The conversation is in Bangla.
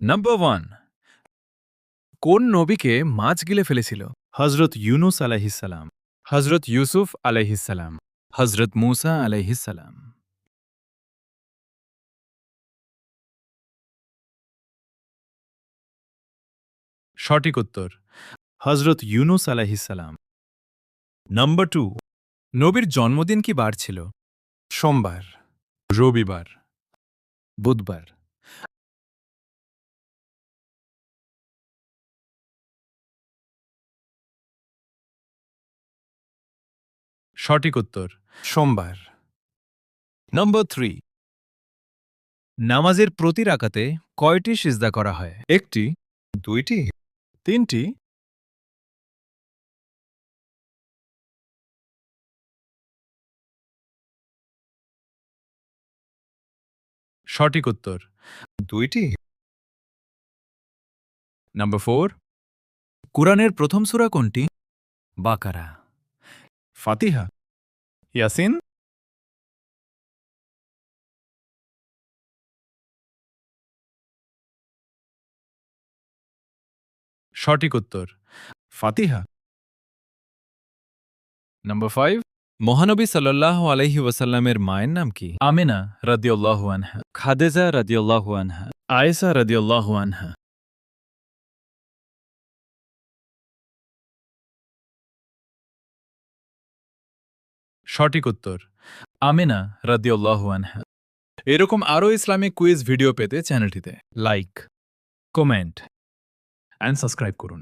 নাম্বার 1, কোন নবীকে মাছ গিলে ফেলেছিল? হজরত ইউনুস আলাইহিসসালাম, হযরত ইউসুফ আলাইহিস সালাম, হযরত মূসা আলাইহিস সালাম। সঠিক উত্তর। হজরত ইউনুস আলাইহিসসালাম। নাম্বার 2, নবীর জন্মদিন কি বার ছিল? সোমবার, রবিবার, বুধবার। সঠিক উত্তর। সোমবার। নম্বর 3, নামাজের প্রতি রাকাতে কয়টি সিজদা করা হয়? একটি, দুইটি, তিনটি, সঠিক উত্তর। দুইটি, নাম্বার 4, কুরআনের প্রথম সূরা কোনটি? বাকারা, ফাতিহা, ইয়াসিন, সঠিক উত্তর। ফাতিহা। নাম্বার 5, মহানবী সাল্লাল্লাহু আলাইহি ওয়াসাল্লামের মায়ের নাম কি? আমিনা রাদিয়াল্লাহু আনহা, খাদিজা রাদিয়াল্লাহু আনহা, আয়েশা রাদিয়াল্লাহু আনহা। সঠিক উত্তর। আমিনা রাদিয়াল্লাহু আনহা। এরকম আরও ইসলামিক কুইজ ভিডিও পেতে চ্যানেলটিতে লাইক, কমেন্ট অ্যান্ড সাবস্ক্রাইব করুন।